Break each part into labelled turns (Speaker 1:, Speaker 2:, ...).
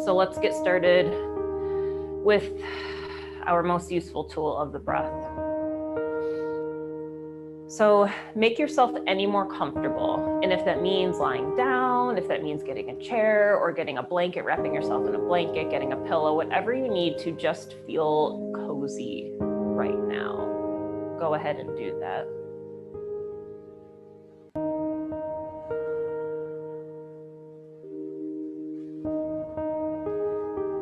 Speaker 1: So let's get started with our most useful tool of the breath. So make yourself any more comfortable. And if that means lying down, if that means getting a chair or getting a blanket, wrapping yourself in a blanket, getting a pillow, whatever you need to just feel cozy right now, go ahead and do that.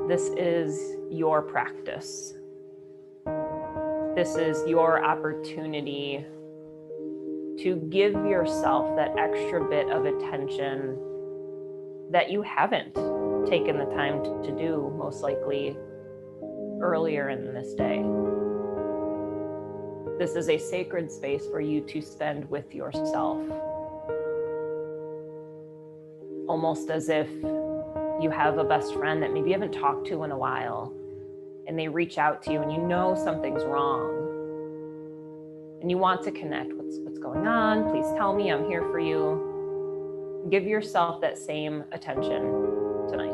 Speaker 1: This is your practice. This is your opportunity to give yourself that extra bit of attention that you haven't taken the time to do, most likely earlier in this day. This is a sacred space for you to spend with yourself. Almost as if you have a best friend that maybe you haven't talked to in a while, and they reach out to you and you know something's wrong and you want to connect. What's going on? Please tell me, I'm here for you. Give yourself that same attention tonight.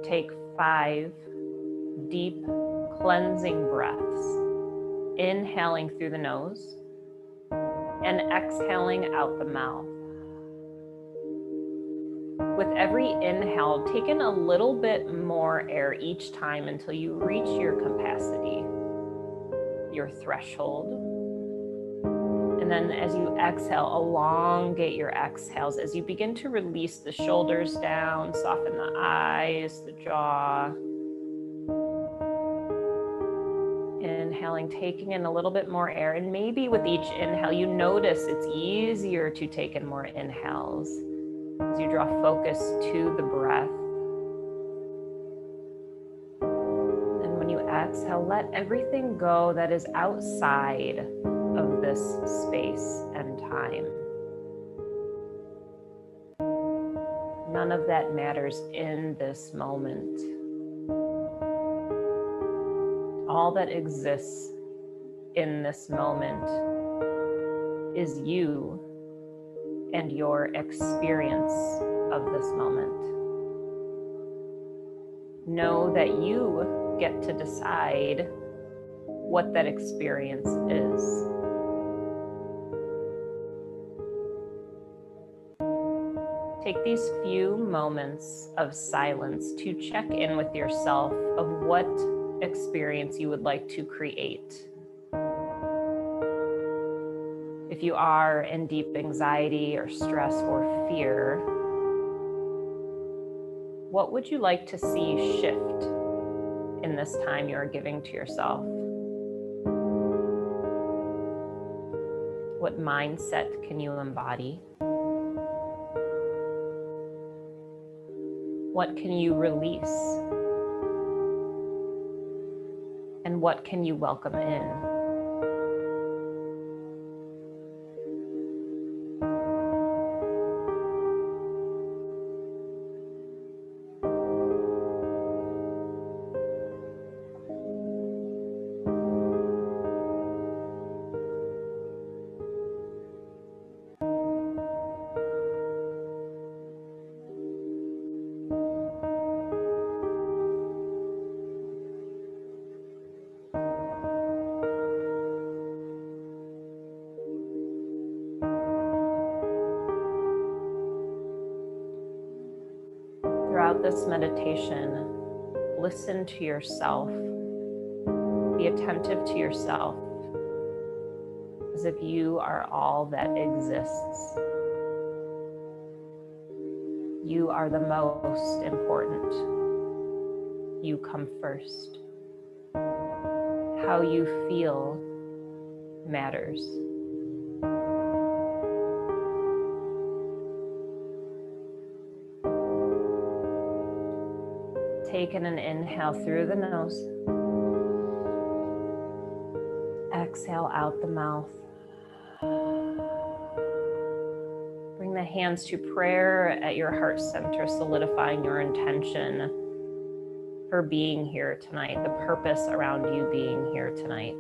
Speaker 1: Take 5 deep cleansing breaths, inhaling through the nose and exhaling out the mouth. With every inhale, take in a little bit more air each time until you reach your capacity, your threshold. And then as you exhale, elongate your exhales as you begin to release the shoulders down, soften the eyes, the jaw. Inhaling, taking in a little bit more air, and maybe with each inhale you notice it's easier to take in more inhales as you draw focus to the breath. And when you exhale, let everything go that is outside of this space and time. None of that matters in this moment. All that exists in this moment is you and your experience of this moment. Know that you get to decide what that experience is. Take these few moments of silence to check in with yourself of what experience you would like to create. If you are in deep anxiety or stress or fear, what would you like to see shift in this time you are giving to yourself? What mindset can you embody? What can you release? And what can you welcome in? Throughout this meditation, listen to yourself. Be attentive to yourself as if you are all that exists. You are the most important. You come first. How you feel matters. Take in an inhale through the nose. Exhale out the mouth. Bring the hands to prayer at your heart center, solidifying your intention for being here tonight, the purpose around you being here tonight.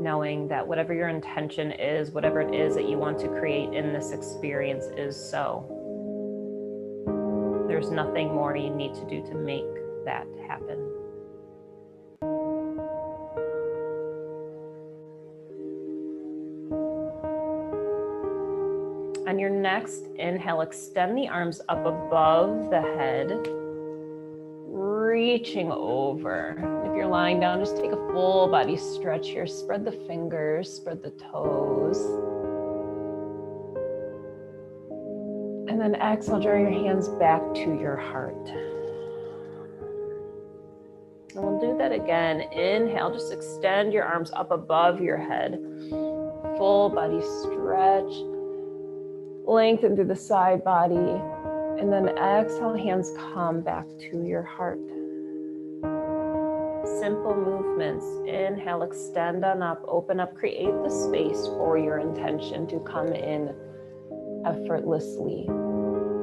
Speaker 1: knowing that whatever your intention is, whatever it is that you want to create in this experience is so. There's nothing more you need to do to make that happen. On your next inhale, extend the arms up above the head, reaching over. If you're lying down, just take a full body stretch here. Spread the fingers, spread the toes. And then exhale, draw your hands back to your heart. And we'll do that again. Inhale, just extend your arms up above your head. Full body stretch. Lengthen through the side body. And then exhale, hands come back to your heart. Simple movements. Inhale, extend on up, open up, create the space for your intention to come in effortlessly.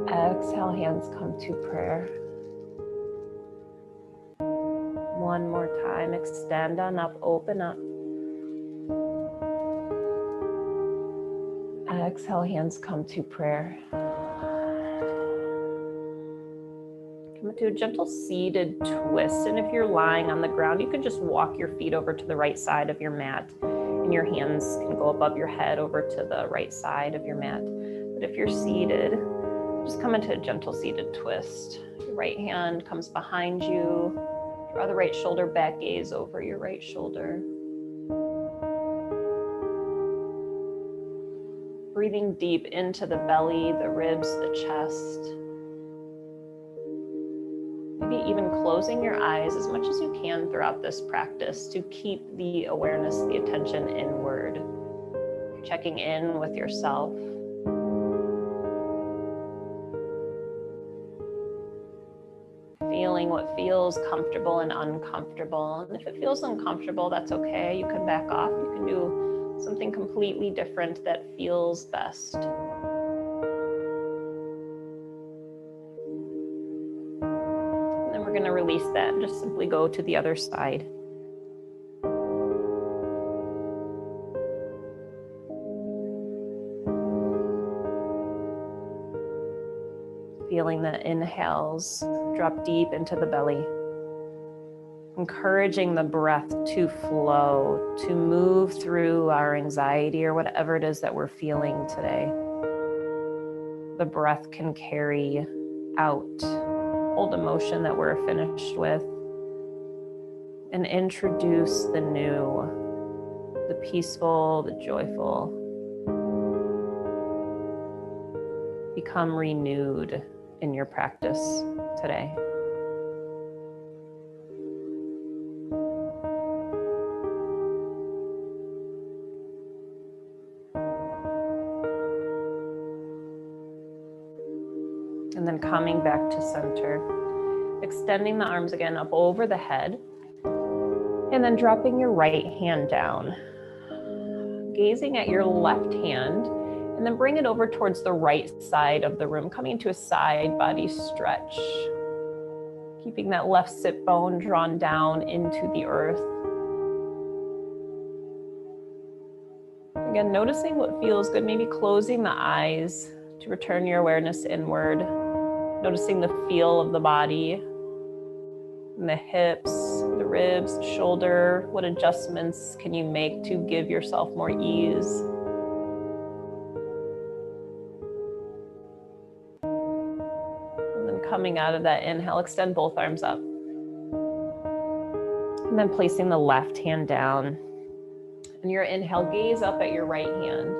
Speaker 1: Exhale, hands come to prayer. One more time, extend on up, open up. Exhale, hands come to prayer. Come into a gentle seated twist. And if you're lying on the ground, you can just walk your feet over to the right side of your mat. And your hands can go above your head over to the right side of your mat. But if you're seated, just come into a gentle seated twist. Your right hand comes behind you. Draw the right shoulder back, gaze over your right shoulder. Breathing deep into the belly, the ribs, the chest. Maybe even closing your eyes as much as you can throughout this practice to keep the awareness, the attention inward. Checking in with yourself. Feeling what feels comfortable and uncomfortable. And if it feels uncomfortable, that's okay. You can back off. You can do something completely different that feels best. And then we're going to release that and just simply go to the other side. Feeling the inhales drop deep into the belly. Encouraging the breath to flow, to move through our anxiety or whatever it is that we're feeling today. The breath can carry out old emotion that we're finished with and introduce the new, the peaceful, the joyful. Become renewed in your practice today. And then coming back to center, extending the arms again up over the head, and then dropping your right hand down, gazing at your left hand, and then bring it over towards the right side of the room, coming into a side body stretch, keeping that left sit bone drawn down into the earth. Again, noticing what feels good, maybe closing the eyes to return your awareness inward. Noticing the feel of the body, and the hips, the ribs, the shoulder. What adjustments can you make to give yourself more ease? And then coming out of that inhale, extend both arms up. And then placing the left hand down. And your inhale, gaze up at your right hand.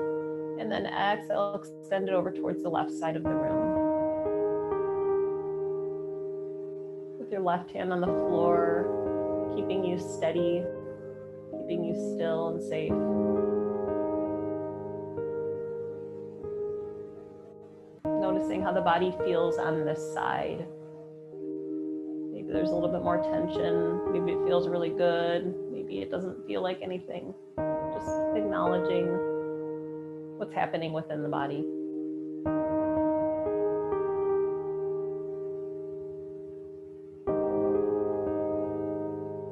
Speaker 1: And then exhale, extend it over towards the left side of the room. With your left hand on the floor, keeping you steady, keeping you still and safe. Noticing how the body feels on this side. Maybe there's a little bit more tension. Maybe it feels really good. Maybe it doesn't feel like anything. Just acknowledging what's happening within the body.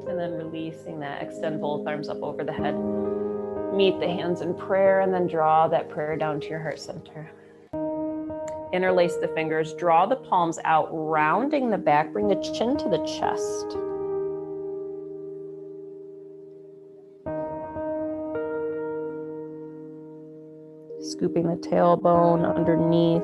Speaker 1: And then releasing that, extend both arms up over the head. Meet the hands in prayer and then draw that prayer down to your heart center. Interlace the fingers, draw the palms out, rounding the back, bring the chin to the chest. Scooping the tailbone underneath.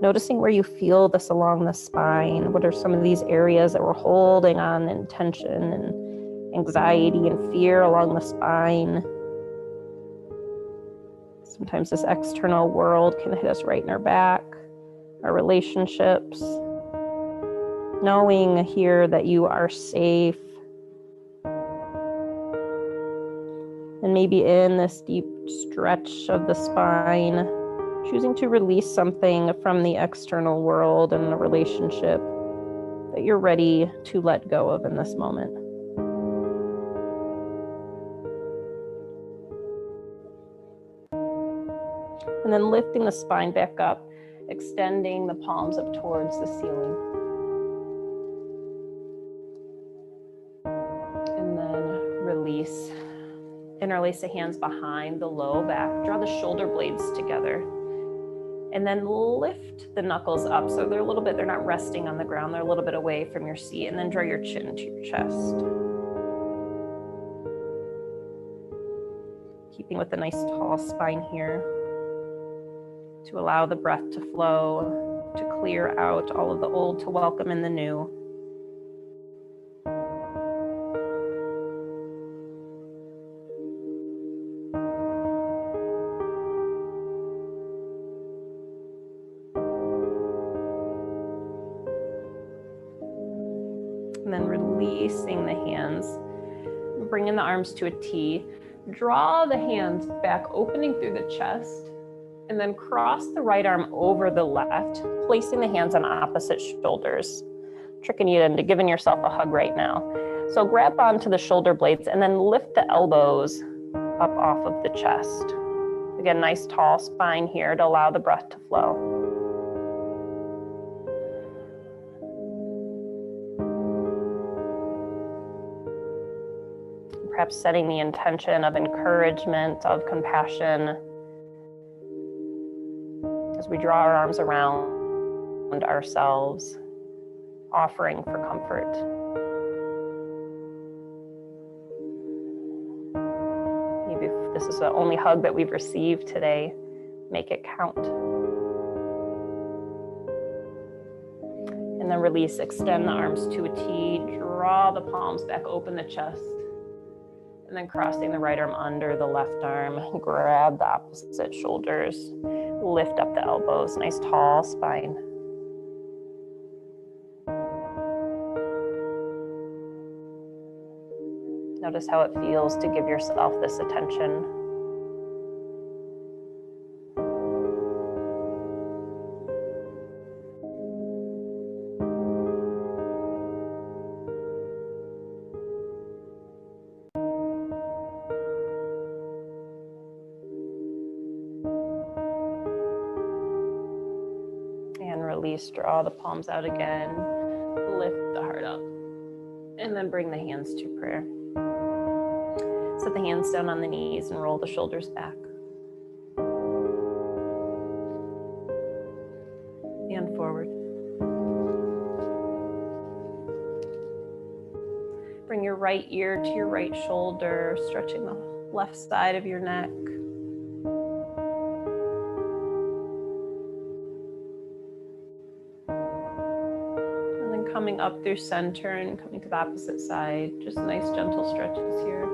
Speaker 1: Noticing where you feel this along the spine. What are some of these areas that we're holding on in tension and anxiety and fear along the spine? Sometimes this external world can hit us right in our back, our relationships. Knowing here that you are safe. And maybe in this deep stretch of the spine, choosing to release something from the external world and the relationship that you're ready to let go of in this moment. And then lifting the spine back up, extending the palms up towards the ceiling. And then release. Interlace the hands behind the low back. Draw the shoulder blades together. And then lift the knuckles up so they're not resting on the ground, they're a little bit away from your seat. And then draw your chin to your chest. Keeping with a nice tall spine here to allow the breath to flow, to clear out all of the old, to welcome in the new. And then releasing the hands, bringing the arms to a T. Draw the hands back, opening through the chest, and then cross the right arm over the left, placing the hands on opposite shoulders, tricking you into giving yourself a hug right now. So grab onto the shoulder blades and then lift the elbows up off of the chest. Again, nice tall spine here to allow the breath to flow. Perhaps setting the intention of encouragement, of compassion, as we draw our arms around ourselves, offering for comfort. Maybe if this is the only hug that we've received today, make it count. And then release, extend the arms to a T, draw the palms back, open the chest. And then crossing the right arm under the left arm, grab the opposite shoulders, lift up the elbows, nice tall spine. Notice how it feels to give yourself this attention. And release, draw the palms out again, lift the heart up, and then bring the hands to prayer. Set the hands down on the knees and roll the shoulders back. And forward. Bring your right ear to your right shoulder, stretching the left side of your neck. Coming up through center and coming to the opposite side. Just nice gentle stretches here.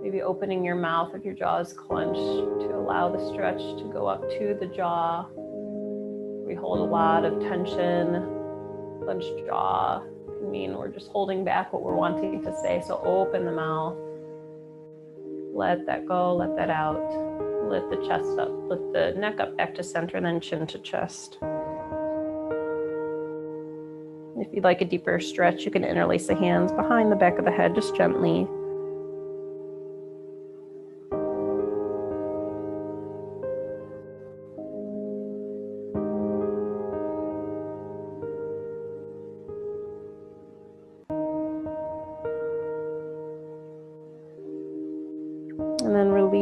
Speaker 1: Maybe opening your mouth if your jaw is clenched to allow the stretch to go up to the jaw. We hold a lot of tension. Clenched jaw can mean we're just holding back what we're wanting to say. So open the mouth. Let that go, let that out. Lift the chest up, lift the neck up back to center, and then chin to chest. If you'd like a deeper stretch, you can interlace the hands behind the back of the head, just gently.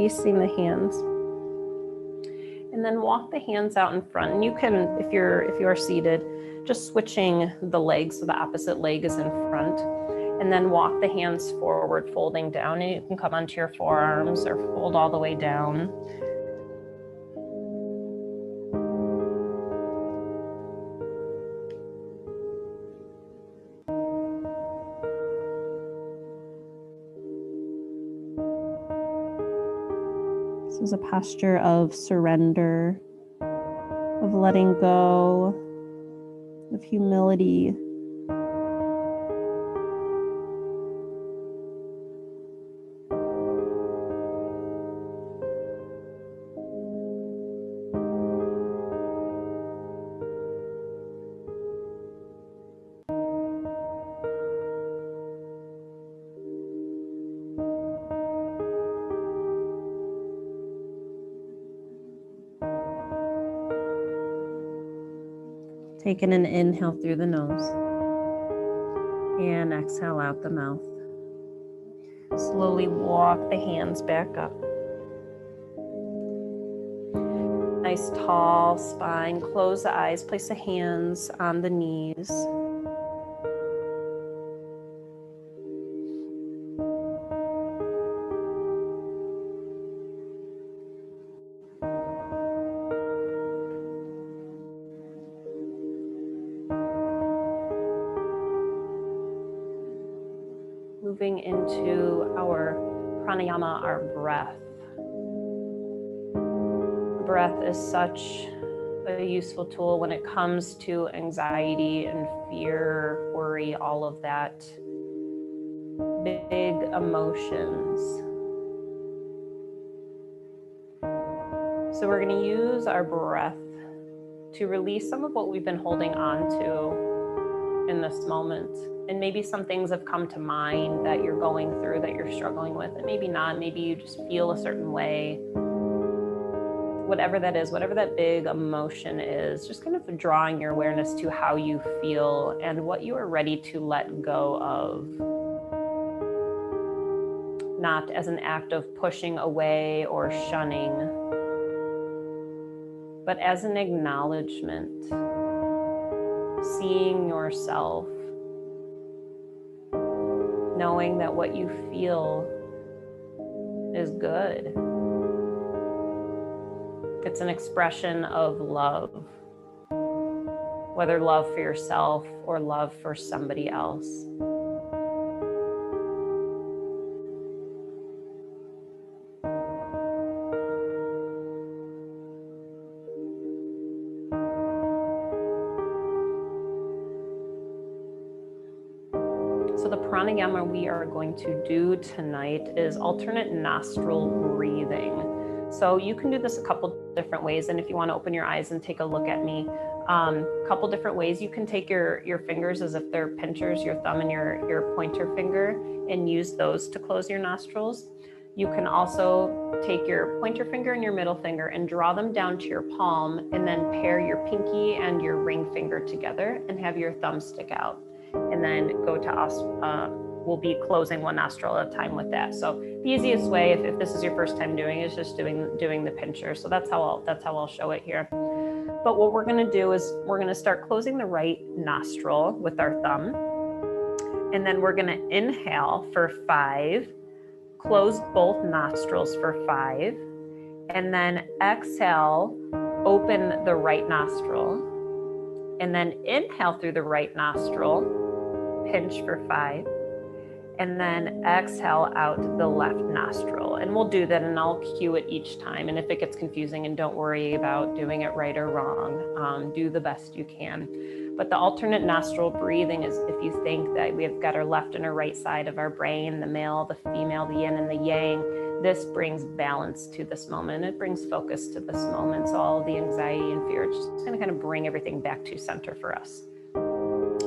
Speaker 1: releasing the hands. And then walk the hands out in front. And you can, if you are seated, just switching the legs so the opposite leg is in front. And then walk the hands forward, folding down. And you can come onto your forearms or fold all the way down. This is a posture of surrender, of letting go, of humility. Taking an inhale through the nose and exhale out the mouth. Slowly walk the hands back up. Nice tall spine. Close the eyes. Place the hands on the knees. Moving into our pranayama, our breath. Breath is such a useful tool when it comes to anxiety and fear, worry, all of that. Big emotions. So we're going to use our breath to release some of what we've been holding on to in this moment. And maybe some things have come to mind that you're going through, that you're struggling with, and maybe not. Maybe you just feel a certain way. Whatever that is, whatever that big emotion is, just kind of drawing your awareness to how you feel and what you are ready to let go of. Not as an act of pushing away or shunning, but as an acknowledgement, seeing yourself, knowing that what you feel is good. It's an expression of love, whether love for yourself or love for somebody else. So the pranayama we are going to do tonight is alternate nostril breathing. So you can do this a couple different ways. And if you want to open your eyes and take a look at me, a couple different ways. You can take your fingers as if they're pinchers, your thumb and your pointer finger, and use those to close your nostrils. You can also take your pointer finger and your middle finger and draw them down to your palm, and then pair your pinky and your ring finger together and have your thumb stick out. And then go to we'll be closing one nostril at a time with that. So the easiest way, if this is your first time doing it, is just doing the pincher. So that's how I'll show it here. But what we're going to do is we're going to start closing the right nostril with our thumb, and then we're going to inhale for 5, close both nostrils for 5, and then exhale, open the right nostril, and then inhale through the right nostril, pinch for 5, and then exhale out the left nostril. And we'll do that, and I'll cue it each time. And if it gets confusing, and don't worry about doing it right or wrong, do the best you can. But the alternate nostril breathing is if you think that we've got our left and our right side of our brain, the male, the female, the yin and the yang, this brings balance to this moment. It brings focus to this moment. So all the anxiety and fear, it's just going to kind of bring everything back to center for us.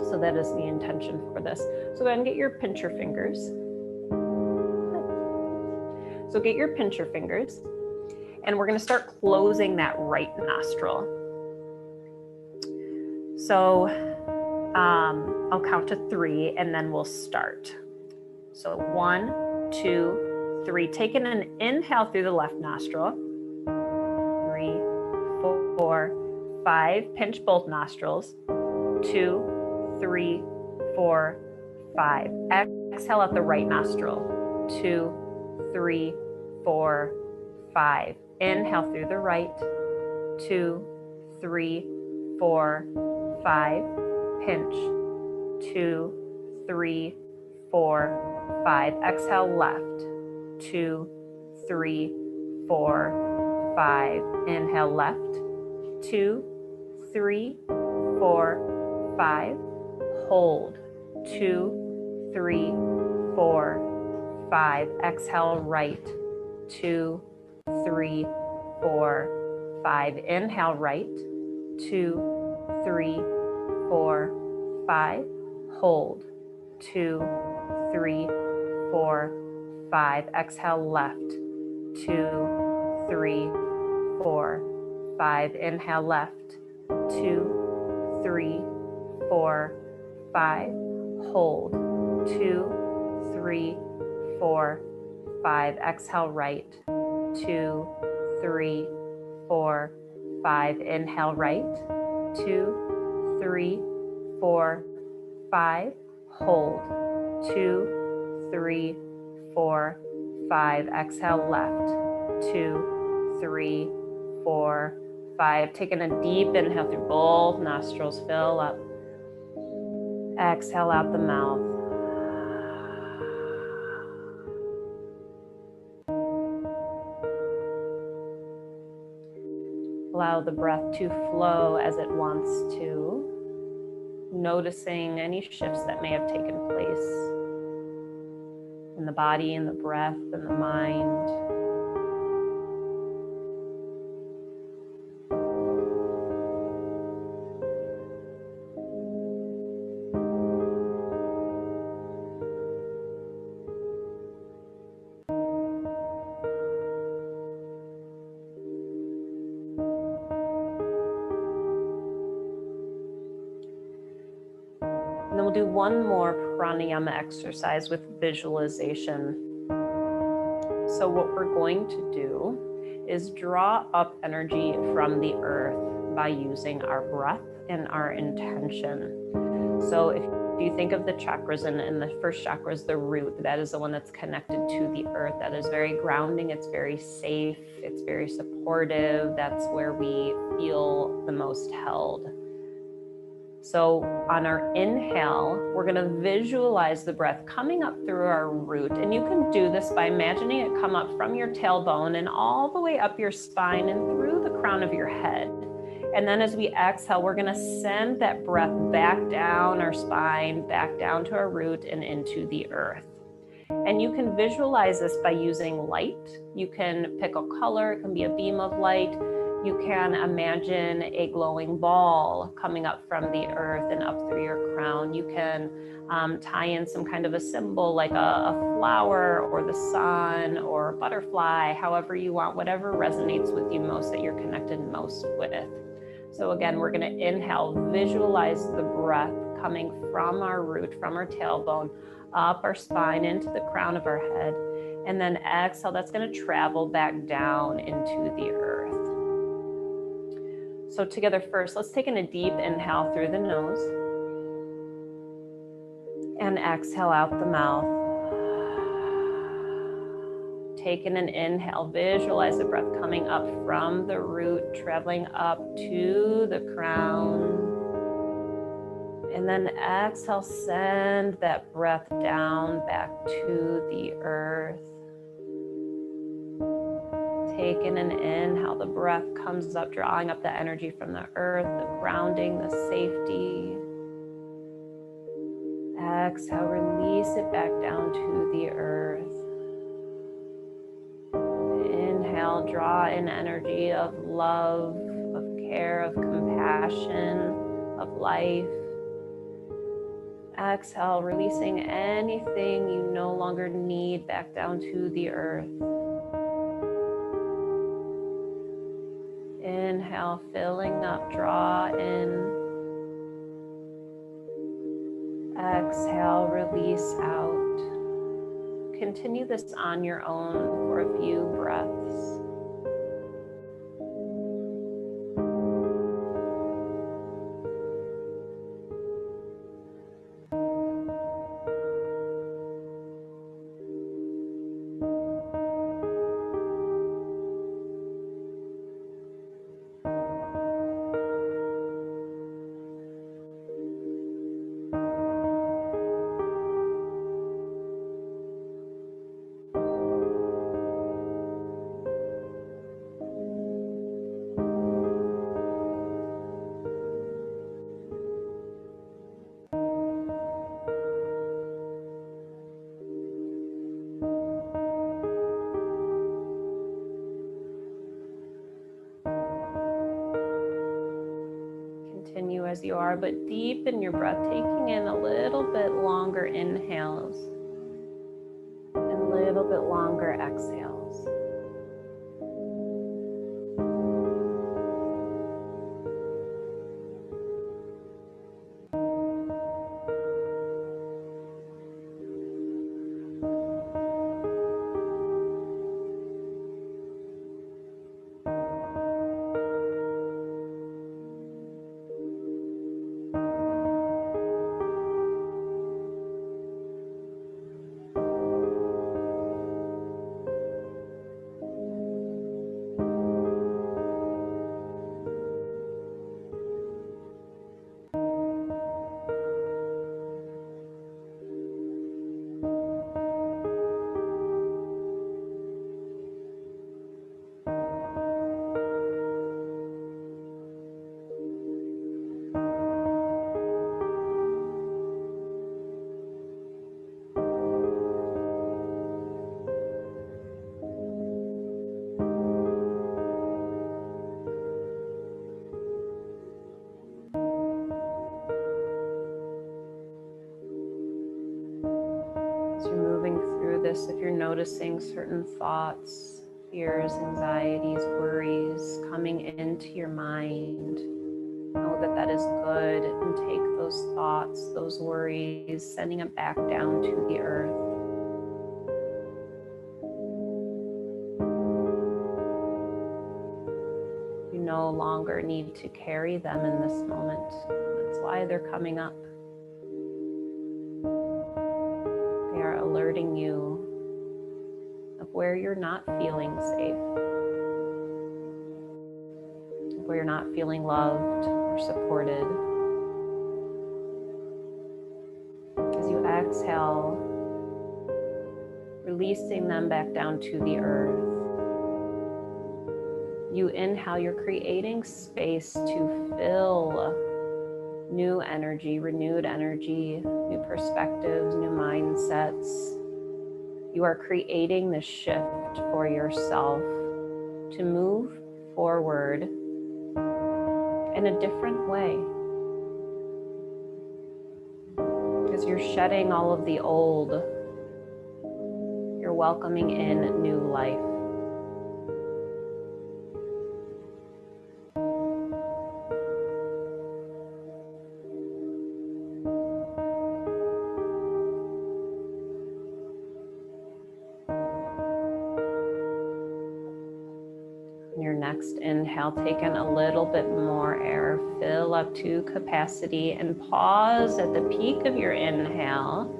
Speaker 1: So that is the intention for this. So go ahead and get your pincher fingers. So get your pincher fingers, and we're going to start closing that right nostril. So I'll count to 3, and then we'll start. So 1, 2, 3. Taking an inhale through the left nostril. 3, 4, 5. Pinch both nostrils. 2, 3, 4, 5. Exhale out the right nostril. 2, 3, 4, 5. Inhale through the right. 2, 3, 4, 5. Pinch. 2, 3, 4, 5. Exhale left. 2, 3, 4, 5. Inhale left. 2, 3, 4, 5. Hold. 2, 3, 4, 5. Exhale right. 2, 3, 4, 5. Inhale right. 2, 3, 4, 5. Hold. 2, 3, 4, 5. Exhale left. 2, 3, 4, 5. Inhale left. 2, 3, 4, 5. Hold. 2, 3, 4, 5. Exhale right. 2, 3, 4, 5. Inhale right. 2, 3, 4, 5. Hold. 2, 3, 4, 5. Exhale left. 2, 3, 4, 5. Taking a deep inhale through both nostrils. Fill up. Exhale out the mouth. Allow the breath to flow as it wants to, noticing any shifts that may have taken place in the body, in the breath, in the mind. And then we'll do one more pranayama exercise with visualization. So what we're going to do is draw up energy from the earth by using our breath and our intention. So if you think of the chakras, and the first chakra is the root, that is the one that's connected to the earth. That is very grounding, it's very safe, it's very supportive. That's where we feel the most held. So on our inhale, we're going to visualize the breath coming up through our root. And you can do this by imagining it come up from your tailbone and all the way up your spine and through the crown of your head. And then as we exhale, we're going to send that breath back down our spine, back down to our root and into the earth. And you can visualize this by using light. You can pick a color. It can be a beam of light. You can imagine a glowing ball coming up from the earth and up through your crown. You can tie in some kind of a symbol like a flower or the sun or a butterfly, however you want, whatever resonates with you most, that you're connected most with. So again, we're going to inhale, visualize the breath coming from our root, from our tailbone, up our spine into the crown of our head. And then exhale, that's going to travel back down into the earth. So together first, let's take in a deep inhale through the nose and exhale out the mouth. Take in an inhale, visualize the breath coming up from the root, traveling up to the crown. And then exhale, send that breath down back to the earth. Take in an inhale, the breath comes up, drawing up the energy from the earth, the grounding, the safety. Exhale, release it back down to the earth. Inhale, draw in energy of love, of care, of compassion, of life. Exhale, releasing anything you no longer need back down to the earth. Inhale, filling up, draw in. Exhale, release out. continue this on your own for a few breaths. Continue as you are, but deepen your breath, taking in a little bit longer inhales and a little bit longer exhales. As you're moving through this, if you're noticing certain thoughts, fears, anxieties, worries coming into your mind, know that that is good, and take those thoughts, those worries, sending them back down to the earth. You no longer need to carry them in this moment. That's why they're coming up. They are alerting you of where you're not feeling safe, where you're not feeling loved or supported. As you exhale, releasing them back down to the earth. You inhale, you're creating space to fill new energy, renewed energy, new perspectives, new mindsets. You are creating this shift for yourself to move forward in a different way. As you're shedding all of the old, you're welcoming in new life. Your next inhale, take in a little bit more air, fill up to capacity, and pause at the peak of your inhale.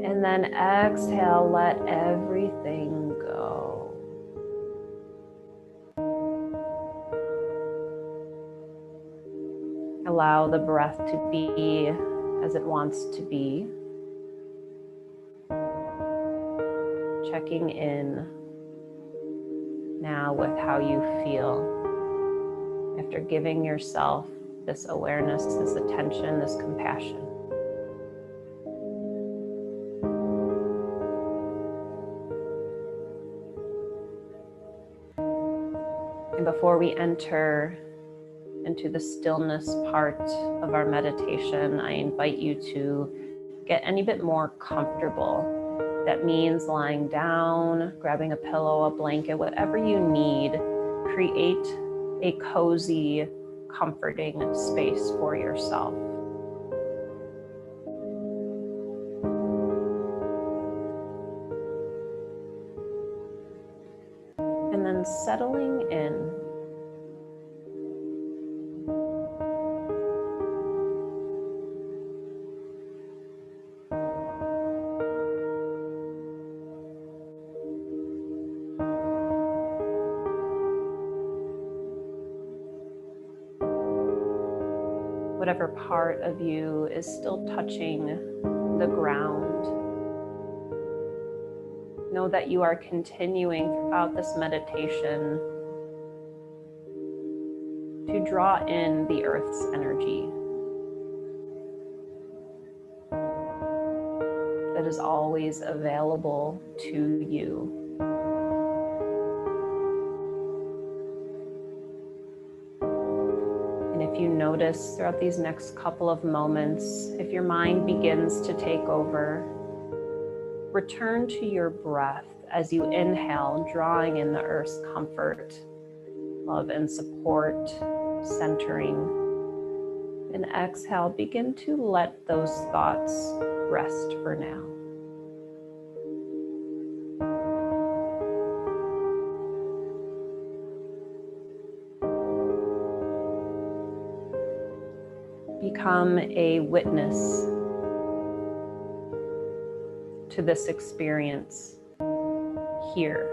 Speaker 1: And then exhale, let everything go. Allow the breath to be as it wants to be. Checking in now with how you feel after giving yourself this awareness, this attention, this compassion. And before we enter into the stillness part of our meditation, I invite you to get any bit more comfortable. That means lying down, grabbing a pillow, a blanket, whatever you need. Create a cozy, comforting space for yourself. settling in. Whatever part of you is still touching the ground, know that you are continuing throughout this meditation to draw in the earth's energy that is always available to you. And if you notice throughout these next couple of moments, if your mind begins to take over, return to your breath as you inhale, drawing in the earth's comfort, love, and support, centering. And exhale, begin to let those thoughts rest for now. Become a witness to this experience here,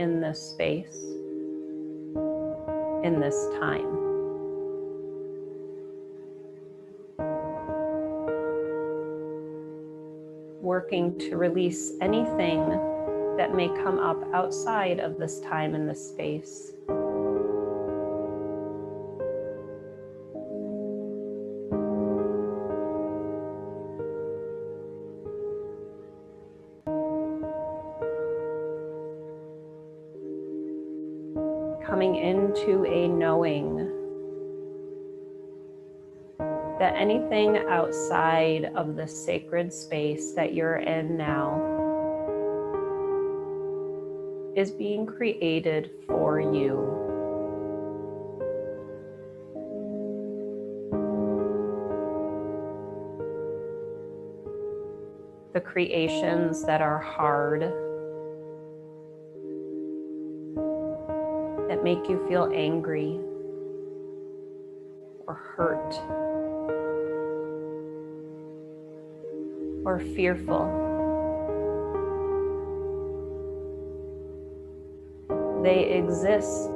Speaker 1: in this space, in this time. Working to release anything that may come up outside of this time and this space. Coming into a knowing that anything outside of the sacred space that you're in now is being created for you. The creations that are hard, that make you feel angry or hurt or fearful, they exist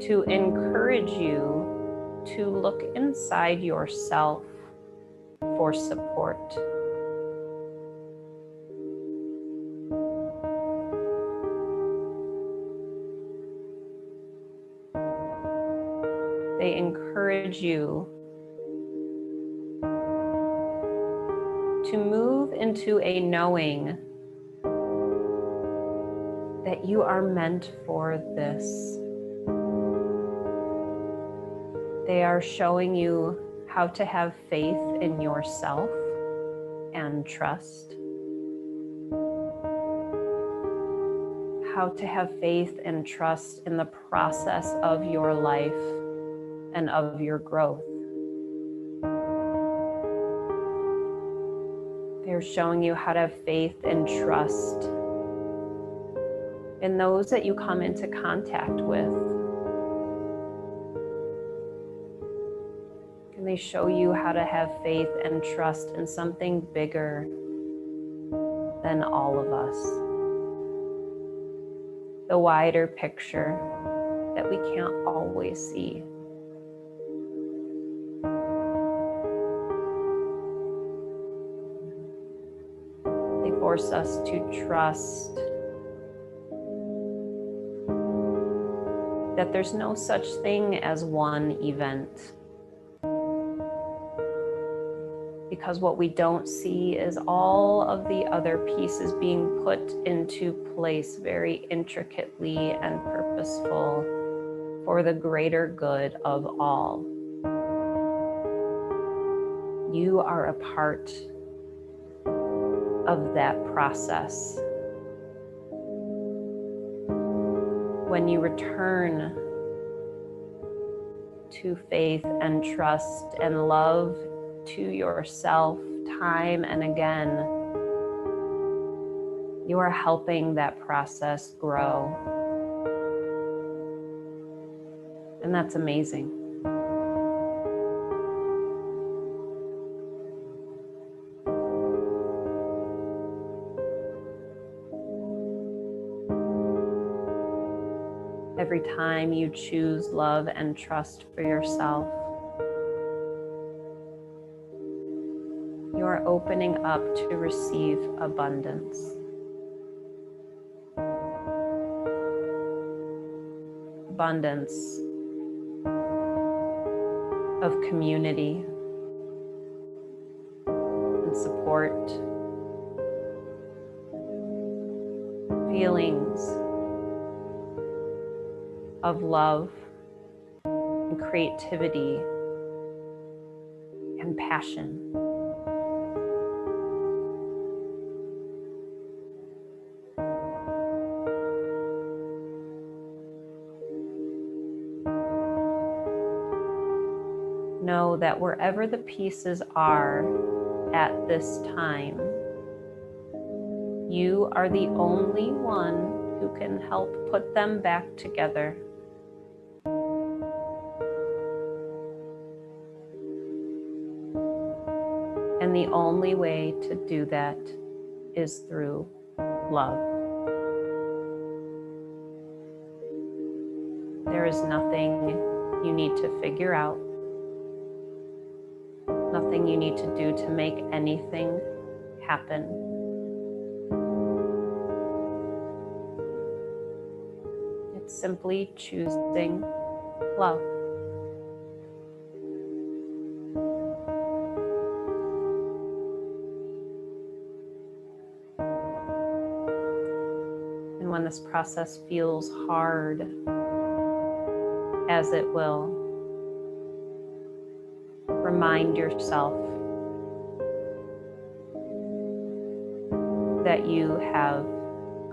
Speaker 1: to encourage you to look inside yourself for support. They encourage you to move into a knowing that you are meant for this. They are showing you how to have faith in yourself and trust. How to have faith and trust in the process of your life and of your growth. They're showing you how to have faith and trust in those that you come into contact with. And they show you how to have faith and trust in something bigger than all of us. The wider picture that we can't always see. They force us to trust that there's no such thing as one event. Because what we don't see is all of the other pieces being put into place very intricately and purposeful for the greater good of all. You are a part of that process. When you return to faith and trust and love to yourself time and again, You are helping that process grow. And that's amazing. Every time you choose love and trust for yourself, you are opening up to receive abundance. Abundance of community and support, feelings of love and creativity and passion. Know that wherever the pieces are at this time, you are the only one who can help put them back together. And the only way to do that is through love. There is nothing you need to figure out, nothing you need to do to make anything happen. It's simply choosing love. And when this process feels hard, as it will, remind yourself that you have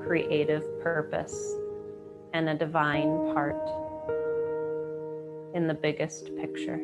Speaker 1: creative purpose and a divine part in the biggest picture.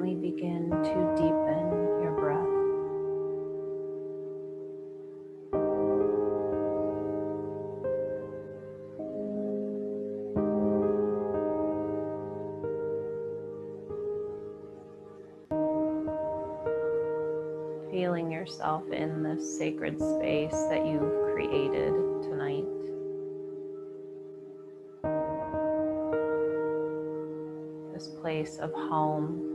Speaker 1: gently begin to deepen your breath. Feeling yourself in this sacred space that you've created tonight. This place of home.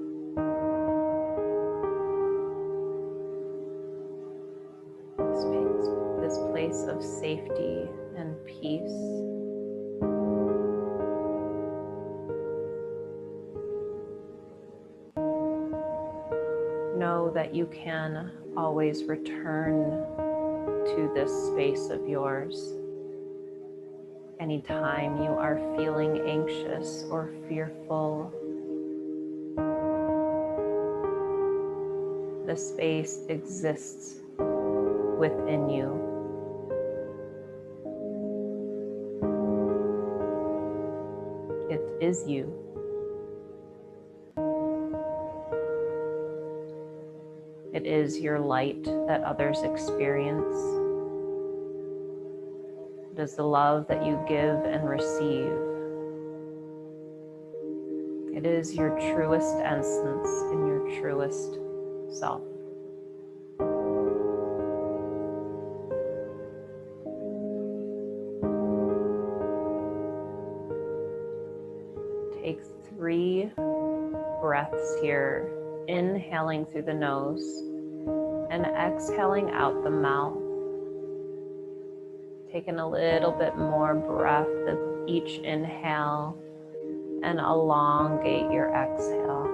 Speaker 1: This place of safety and peace. Know that you can always return to this space of yours anytime you are feeling anxious or fearful. The space exists within you. It is you. It is your light that others experience. It is the love that you give and receive. It is your truest essence and your truest self. Take 3 breaths here, inhaling through the nose and exhaling out the mouth. Taking a little bit more breath with each inhale and elongate your exhale.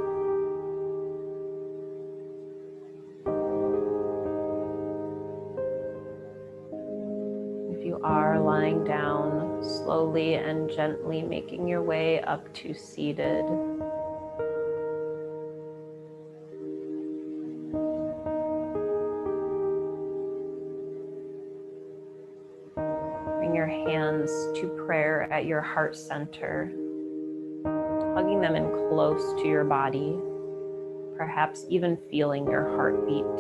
Speaker 1: If you are lying down, slowly and gently making your way up to seated. Bring your hands to prayer at your heart center, hugging them in close to your body, perhaps even feeling your heartbeat.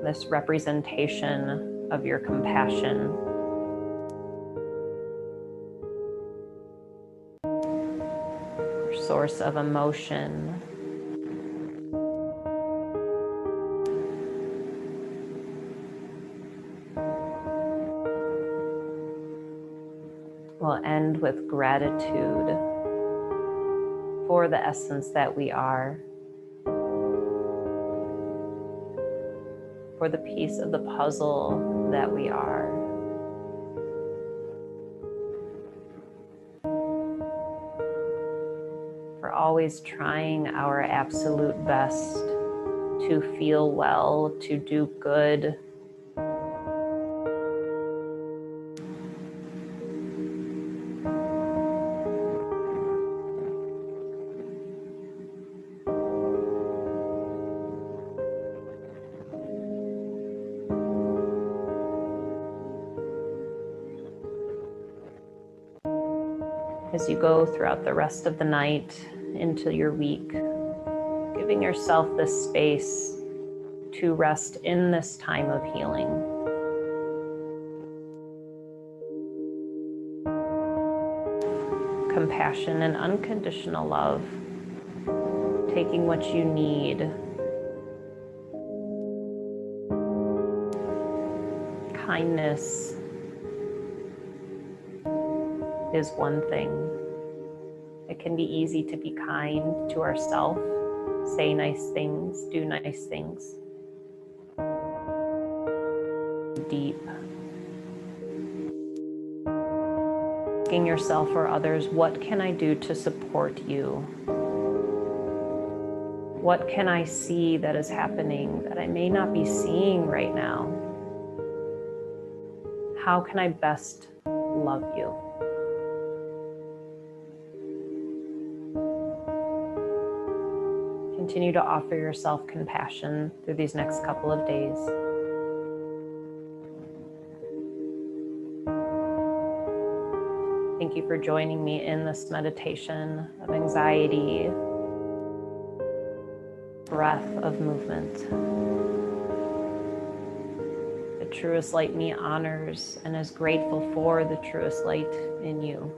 Speaker 1: This representation of your compassion. Your source of emotion. We'll end with gratitude for the essence that we are, for the piece of the puzzle that we are. For always trying our absolute best to feel well, to do good. As you go throughout the rest of the night into your week, giving yourself this space to rest in this time of healing. Compassion and unconditional love, taking what you need. Kindness is one thing. It can be easy to be kind to ourselves, say nice things, do nice things. Deep. Asking yourself or others, what can I do to support you? What can I see that is happening that I may not be seeing right now? How can I best love you? Continue to offer yourself compassion through these next couple of days. Thank you for joining me in this meditation of anxiety, breath of movement. The truest light in me honors and is grateful for the truest light in you.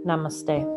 Speaker 1: Namaste.